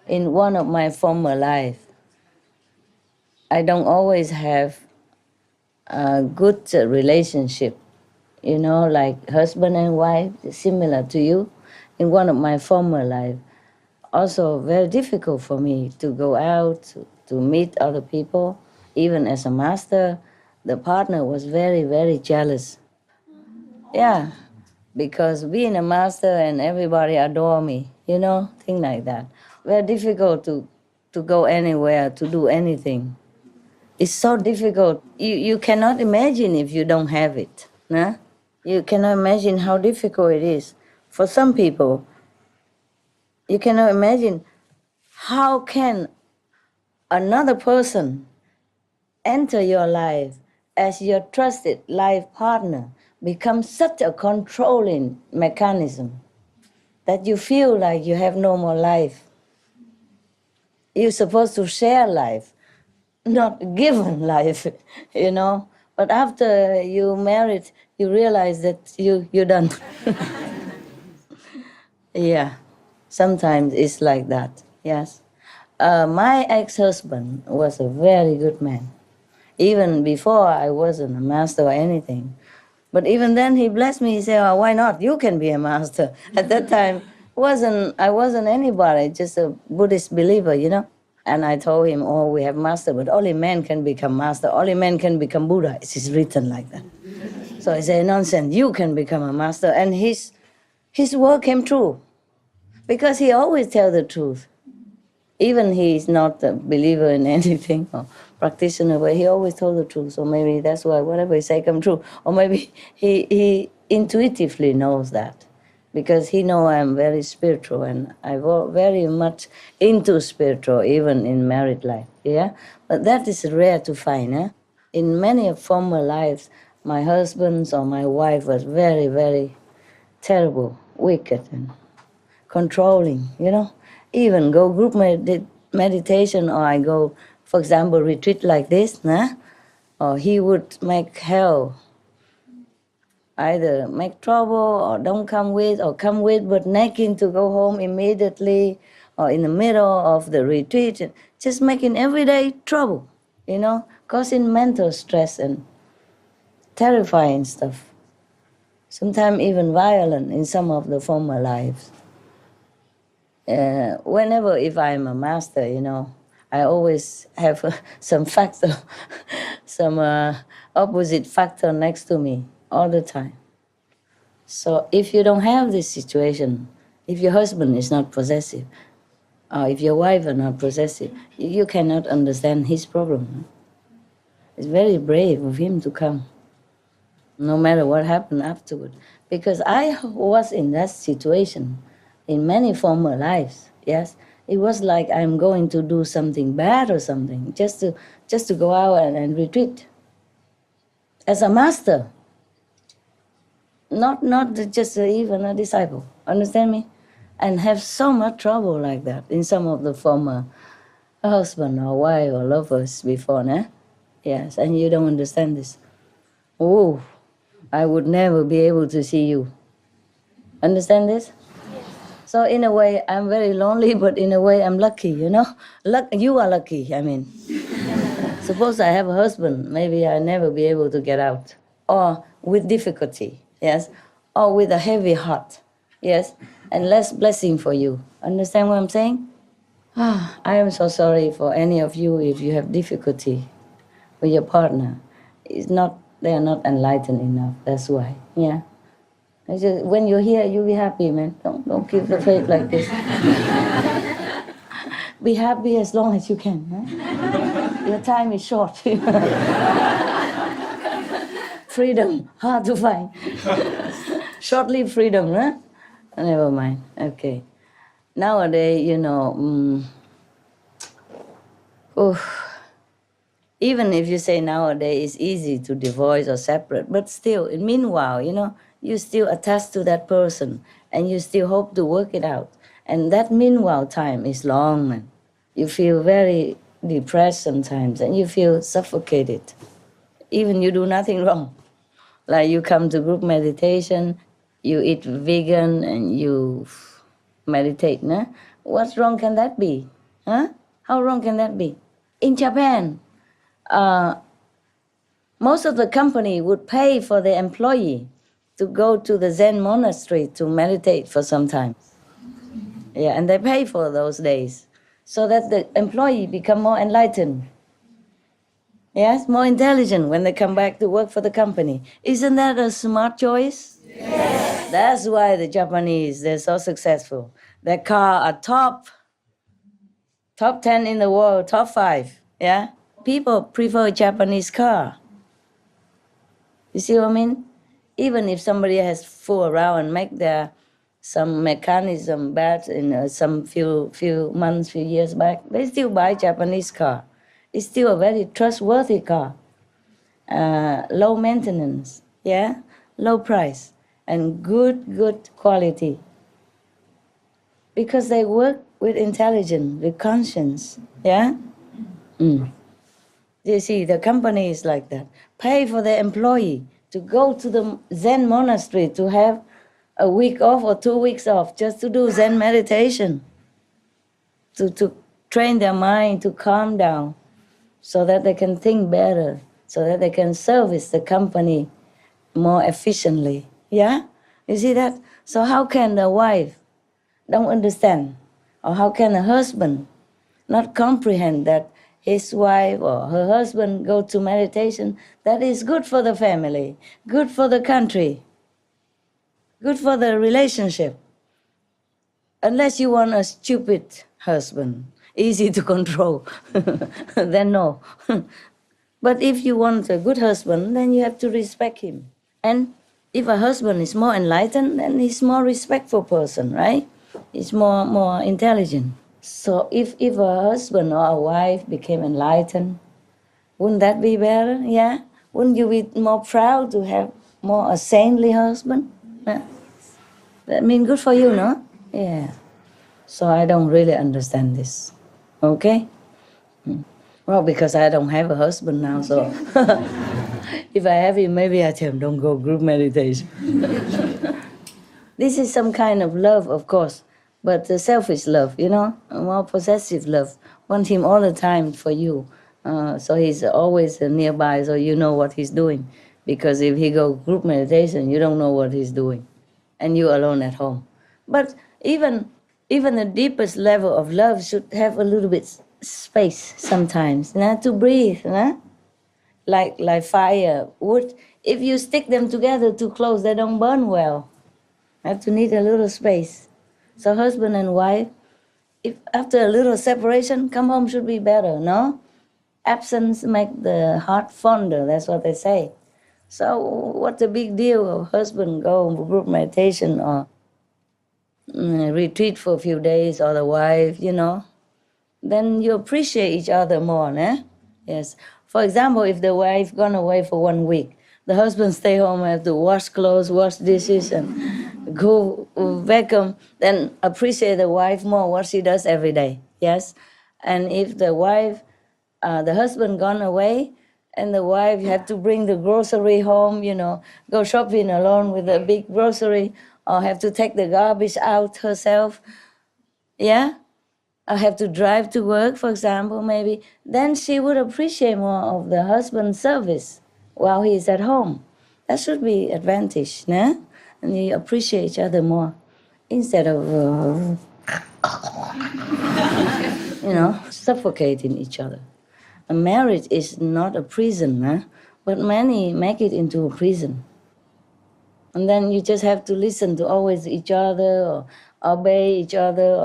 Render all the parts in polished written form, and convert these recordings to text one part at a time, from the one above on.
in one of my former life, I don't always have a good relationship, like husband and wife, similar to you. In one of my former life, also very difficult for me to go out, to meet other people. Even as a master, the partner was very, very jealous. Yeah, because being a master and everybody adore me, things like that. Very difficult to go anywhere, to do anything. It's so difficult. You cannot imagine if you don't have it. Nah? You cannot imagine how difficult it is. For some people, you cannot imagine how can another person enter your life as your trusted life partner, become such a controlling mechanism that you feel like you have no more life. You're supposed to share life, not given life, But after you married, you realize that you're done. Yeah, sometimes it's like that, yes. My ex-husband was a very good man. Even before I wasn't a master or anything. But even then he blessed me. He said, oh, why not? You can be a master. At that time, I wasn't anybody, just a Buddhist believer, And I told him, oh, we have master, but only men can become master. Only men can become Buddha. It is written like that. So I said, nonsense, you can become a master. And his word came true. Because he always tells the truth. Even he is not a believer in anything or practitioner, but he always told the truth. So maybe that's why whatever he say come true. Or maybe he intuitively knows that, because he know I'm very spiritual and I very much into spiritual, even in married life. Yeah, but that is rare to find. Eh? In many former lives, my husbands or my wife was very, very terrible, wicked, and controlling. Even go group meditation, or I go, for example, retreat like this, or he would make hell, either make trouble or don't come with, or come with but nagging to go home immediately, or in the middle of the retreat, just making everyday trouble, causing mental stress and terrifying stuff. Sometimes even violent in some of the former lives. Whenever, if I'm a master, I always have some factor, some opposite factor next to me all the time. So if you don't have this situation, if your husband is not possessive, or if your wife are not possessive, you cannot understand his problem. It's very brave of him to come, no matter what happened afterward. Because I was in that situation in many former lives, yes. It was like I'm going to do something bad or something, just to go out and retreat. As a master, not just even a disciple, understand me? And have so much trouble like that in some of the former husband or wife or lovers before, Yes, and you don't understand this. Oh, I would never be able to see you. Understand this? So in a way, I'm very lonely, but in a way, I'm lucky, You are lucky, I mean. Suppose I have a husband, maybe I'll never be able to get out. Or with difficulty, yes? Or with a heavy heart, yes? And less blessing for you. Understand what I'm saying? I am so sorry for any of you if you have difficulty with your partner. They are not enlightened enough, that's why, yeah? When you're here, you'll be happy, man. Don't keep the faith like this. Be happy as long as you can. Your time is short. Freedom, hard to find. Short-lived freedom, Never mind. Okay. Nowadays, even if you say nowadays it's easy to divorce or separate, but still, meanwhile, you still attached to that person and you still hope to work it out. And that meanwhile time is long, man. You feel very depressed sometimes and you feel suffocated. Even you do nothing wrong. Like you come to group meditation, you eat vegan and you meditate, What wrong can that be? Huh? How wrong can that be? In Japan, uh, most of the company would pay for the employee to go to the Zen monastery to meditate for some time. Yeah, and they pay for those days so that the employee become more enlightened. Yes, more intelligent when they come back to work for the company. Isn't that a smart choice? Yes. That's why the Japanese, they're so successful. Their car are top 10 in the world, top 5. Yeah? People prefer Japanese car. You see what I mean? Even if somebody has fool around and make their some mechanism bad in some few months, few years back, they still buy Japanese car. It's still a very trustworthy car. Low maintenance, yeah, low price, and good quality. Because they work with intelligence, with conscience, yeah. Mm. You see, the company is like that. Pay for the employee to go to the Zen monastery to have a week off or 2 weeks off just to do Zen meditation, to train their mind to calm down so that they can think better, so that they can service the company more efficiently. Yeah? You see that? So how can the wife don't understand? Or how can a husband not comprehend that his wife or her husband go to meditation? That is good for the family, good for the country, good for the relationship. Unless you want a stupid husband, easy to control, then no. But if you want a good husband, then you have to respect him. And if a husband is more enlightened, then he's more respectful person, right? He's more intelligent. So if a husband or a wife became enlightened, wouldn't that be better? Yeah? Wouldn't you be more proud to have more a saintly husband? Yeah. That mean good for you, no? Yeah. So I don't really understand this. Okay? Well, because I don't have a husband now, so if I have him, maybe I tell him, don't go group meditation. This is some kind of love, of course, but the selfish love, you know, a more possessive love. Want him all the time for you. So he's always nearby, so you know what he's doing. Because if he go group meditation, you don't know what he's doing. And you alone at home. But even the deepest level of love should have a little bit space sometimes, you know, to breathe, you know? Like fire, wood. If you stick them together too close, they don't burn well. Have to need a little space. So husband and wife, if after a little separation, come home should be better, no? Absence make the heart fonder, that's what they say. So what's the big deal of husband go group meditation or retreat for a few days, or the wife, you know? Then you appreciate each other more, né? Yes. For example, if the wife gone away for 1 week, the husband stay home and have to wash clothes, wash dishes, and go vacuum, then appreciate the wife more, what she does every day. Yes. And if the wife, the husband gone away, and the wife had to bring the grocery home, you know, go shopping alone with a big grocery, or have to take the garbage out herself, yeah? I have to drive to work, for example, maybe, then she would appreciate more of the husband's service while he's at home. That should be advantage, né? And you appreciate each other more instead of, you know, suffocating each other. A marriage is not a prison, né? But many make it into a prison. And then you just have to listen to always each other, or obey each other,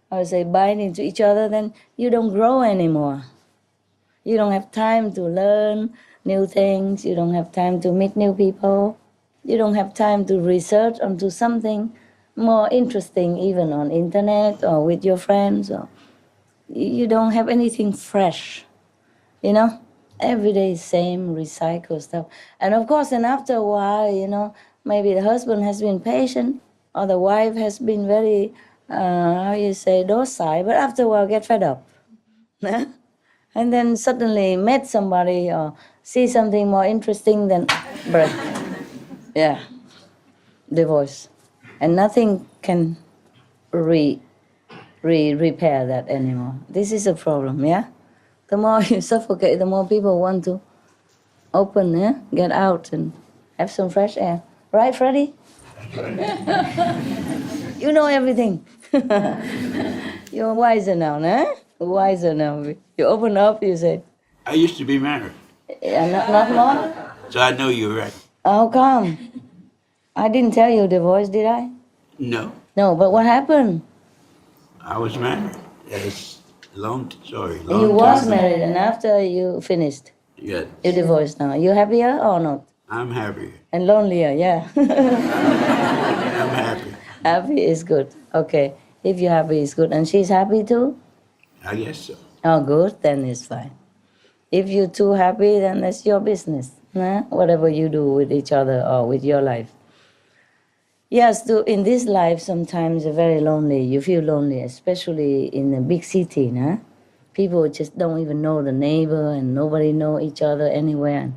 or say bind into each other, then you don't grow anymore. You don't have time to learn new things. You don't have time to meet new people. You don't have time to research onto something more interesting, even on internet or with your friends. Or you don't have anything fresh, you know? Every day same recycle stuff. And of course, and after a while, you know, maybe the husband has been patient or the wife has been very, how you say, docile, but after a while get fed up. And then suddenly met somebody or see something more interesting than break. Yeah, divorce. And nothing can replace repair that anymore. This is a problem, yeah? The more you suffocate, the more people want to open, yeah? Get out and have some fresh air. Right, Freddie? You know everything. You're wiser now, nah? Wiser now. You open up, you say, I used to be married, yeah, not more? so I know you're right. How come? I didn't tell you divorce, did I? No, No, but what happened? I was married. It's a long story. You was married, and after you finished, Yeah, you divorced now. You happier or not? I'm happy. And lonelier, yeah. I'm happy. Happy is good. Okay. If you're happy, it's good. And she's happy too? I guess so. Oh, good. Then it's fine. If you're too happy, then that's your business. Nah? Whatever you do with each other or with your life. Yes, in this life, sometimes you're very lonely. You feel lonely, especially in a big city. Nah? People just don't even know the neighbor, and nobody know each other anywhere.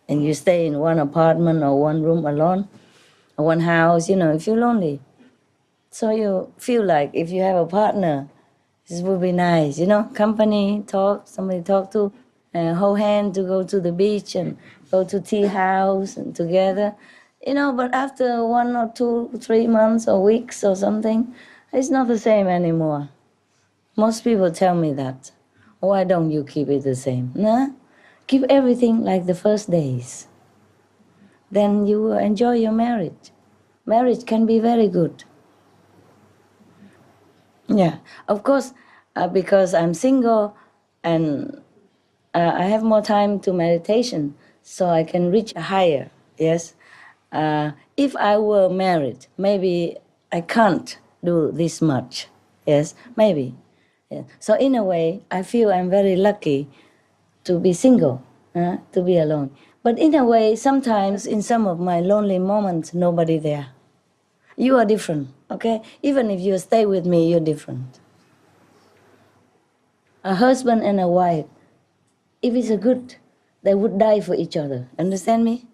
And you stay in one apartment or one room alone, or one house, you feel lonely. So you feel like if you have a partner, this would be nice, company, somebody talk to, hold hand to go to the beach and go to tea house and together, but after 1 or 2, 3 months or weeks or something, it's not the same anymore. Most people tell me that. Why don't you keep it the same? Nah? Keep everything like the first days. Then you will enjoy your marriage. Marriage can be very good. Yeah, of course, because I'm single and I have more time to meditation, so I can reach higher, yes. If I were married, maybe I can't do this much, yes, maybe. Yeah. So in a way, I feel I'm very lucky to be single, to be alone. But in a way, sometimes in some of my lonely moments, nobody there. You are different, okay? Even if you stay with me, you're different. A husband and a wife, if it's a good, they would die for each other. Understand me?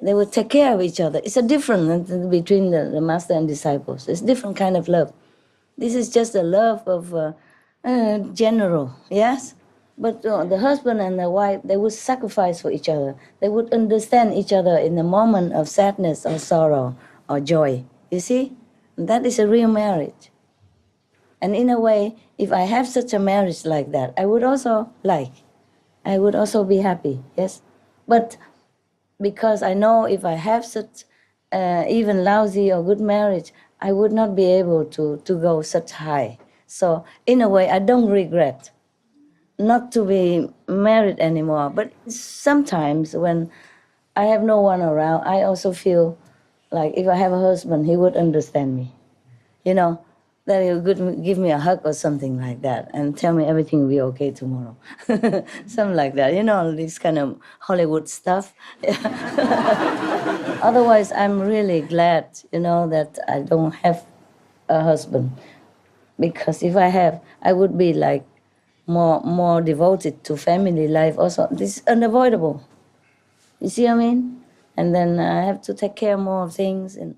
They would take care of each other. It's a difference between the master and disciples. It's a different kind of love. This is just a love of general, yes? But the husband and the wife, they would sacrifice for each other. They would understand each other in the moment of sadness or sorrow or joy. You see? That is a real marriage. And in a way, if I have such a marriage like that, I would also be happy, yes? But because I know if I have such even lousy or good marriage, I would not be able to go such high. So in a way, I don't regret not to be married anymore. But sometimes when I have no one around, I also feel like if I have a husband, he would understand me. That he would give me a hug or something like that and tell me everything will be okay tomorrow. Something like that, this kind of Hollywood stuff. Otherwise, I'm really glad, that I don't have a husband. Because if I have, I would be like more devoted to family life also. This is unavoidable. You see what I mean? And then I have to take care more of things and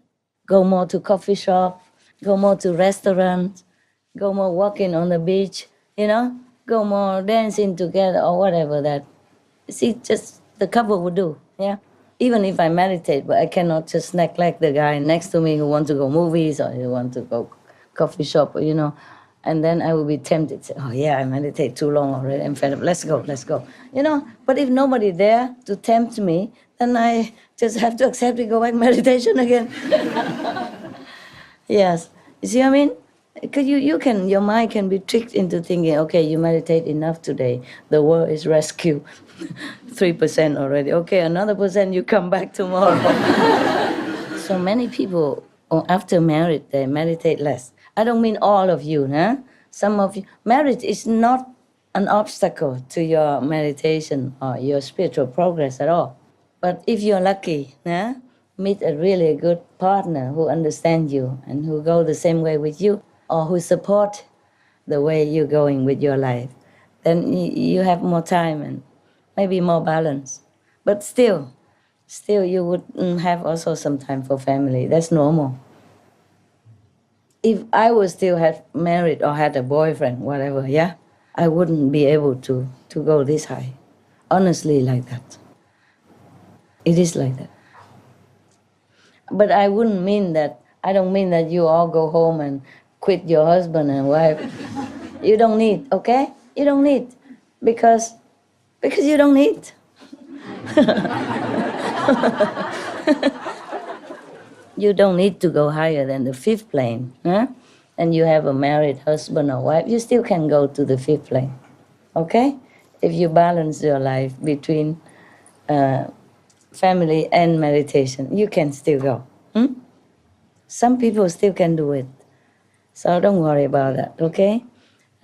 go more to coffee shop, go more to restaurants, go more walking on the beach, go more dancing together or whatever that. See, just the couple would do, yeah? Even if I meditate, but I cannot just neglect the guy next to me who wants to go movies or who want to go coffee shop, and then I will be tempted. Say, oh yeah, I meditate too long already. I'm fed up. Let's go. But if nobody there to tempt me, then I just have to accept to go back meditation again. Yes, you see what I mean? Because your mind can be tricked into thinking, okay, you meditate enough today. The world is rescued. 3% already. Okay, another percent, you come back tomorrow. So many people, after marriage, they meditate less. I don't mean all of you, huh? Some of you. Marriage is not an obstacle to your meditation or your spiritual progress at all. But if you're lucky, huh? Meet a really good partner who understands you and who go the same way with you or who support the way you're going with your life, then you have more time and maybe more balance. But still you would have also some time for family. That's normal. If I was still had married or had a boyfriend, whatever, yeah, I wouldn't be able to go this high. Honestly, like that. It is like that. But I wouldn't mean that, I don't mean that you all go home and quit your husband and wife. You don't need, okay? You don't need. Because you don't need. You don't need to go higher than the fifth plane, huh? And you have a married husband or wife, you still can go to the fifth plane, okay? If you balance your life between family and meditation, you can still go. Some people still can do it, so don't worry about that, okay?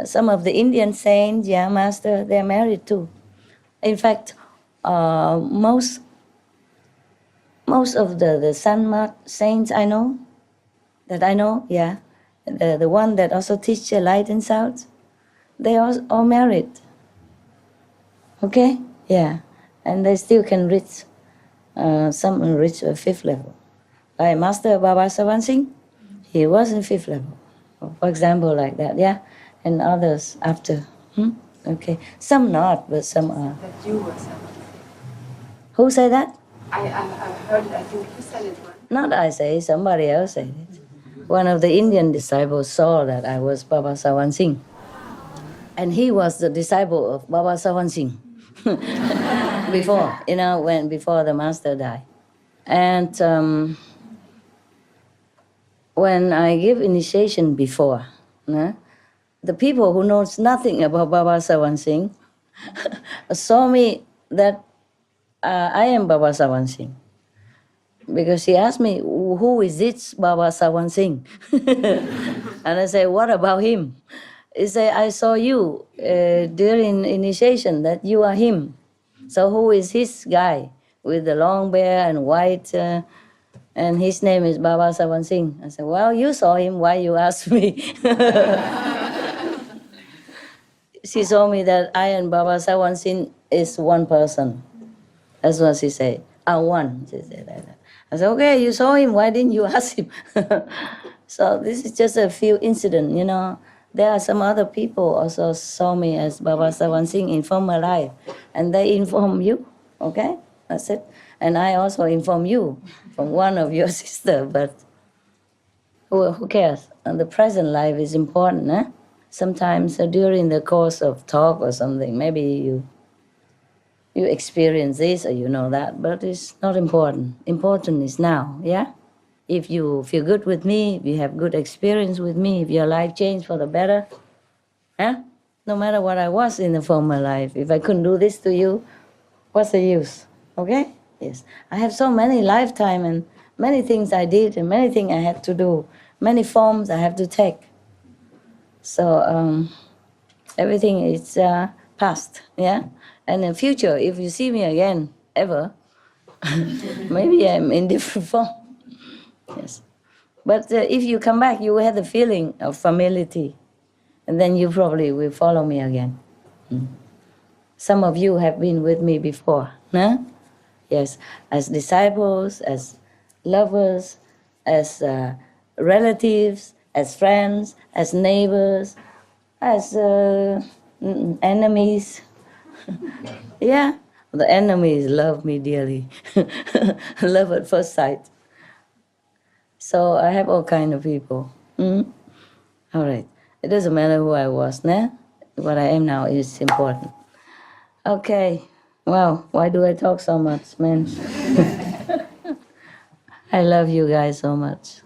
Some of the Indian saints, yeah, master, they're married too. In fact, most of the San saints I know, yeah, the one that also teach light and sound, they all married. Okay, yeah, and they still can reach. Some reach a fifth level. Like Master Baba Sawan Singh, he was in fifth level, for example, like that, yeah, and others after. Okay, some not, but some are. That you were someone. Who said that? I heard it, I think you said it once. Not I say, somebody else said it. One of the Indian disciples saw that I was Baba Sawan Singh. And he was the disciple of Baba Sawan Singh before, before the master died. And when I give initiation before, the people who knows nothing about Baba Sawan Singh saw me that I am Baba Sawan Singh. Because she asked me, who is this Baba Sawan Singh? And I say, what about him? He say, I saw you during initiation that you are him. So who is his guy with the long hair and white, and his name is Baba Sawan Singh? I said, well, you saw him, why you ask me? She told me that I and Baba Sawan Singh is one person. That's what she said. One, she said like that. I said, okay, you saw him, why didn't you ask him? So this is just a few incidents, There are some other people also saw me as Baba Sawan Singh in former life, and they inform you, okay? That's it. And I also inform you from one of your sister, but who cares? And the present life is important, eh? Sometimes during the course of talk or something, maybe you experience this or you know that, but it's not important. Important is now, yeah? If you feel good with me, if you have good experience with me, if your life changed for the better, no matter what I was in the former life, if I couldn't do this to you, what's the use, okay? Yes, I have so many lifetime and many things I did and many things I had to do, many forms I have to take. So everything is past, yeah? And in the future, if you see me again, ever, maybe I'm in different form. Yes. But if you come back, you will have the feeling of familiarity. And then you probably will follow me again. Some of you have been with me before, huh? Yes, as disciples, as lovers, as relatives, as friends, as neighbors, as enemies. Yeah, the enemies love me dearly. Love at first sight. So I have all kind of people. All right. It doesn't matter who I was, nah? What I am now is important. Okay. Wow, why do I talk so much, man? I love you guys so much.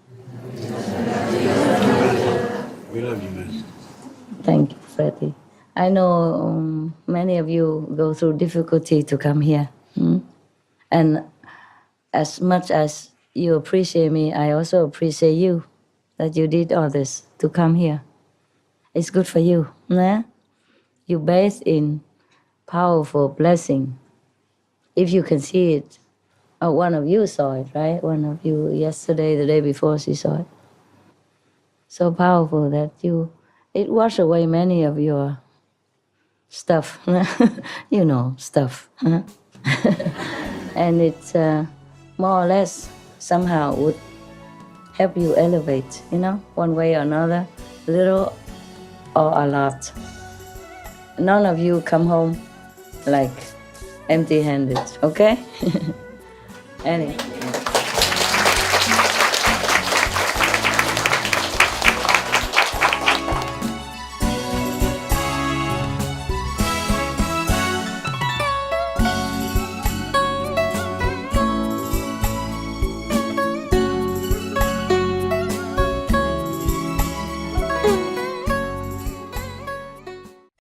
We love you, man. Thank you, Freddie. I know many of you go through difficulty to come here. And as much as you appreciate me, I also appreciate you that you did all this to come here. It's good for you. Nah? You bathe in powerful blessing. If you can see it, one of you saw it, right? One of you yesterday, the day before, she saw it. So powerful that it washed away many of your stuff, stuff. Huh? And it's more or less somehow would help you elevate, you know, one way or another, little or a lot. None of you come home like empty-handed, okay? Anyway.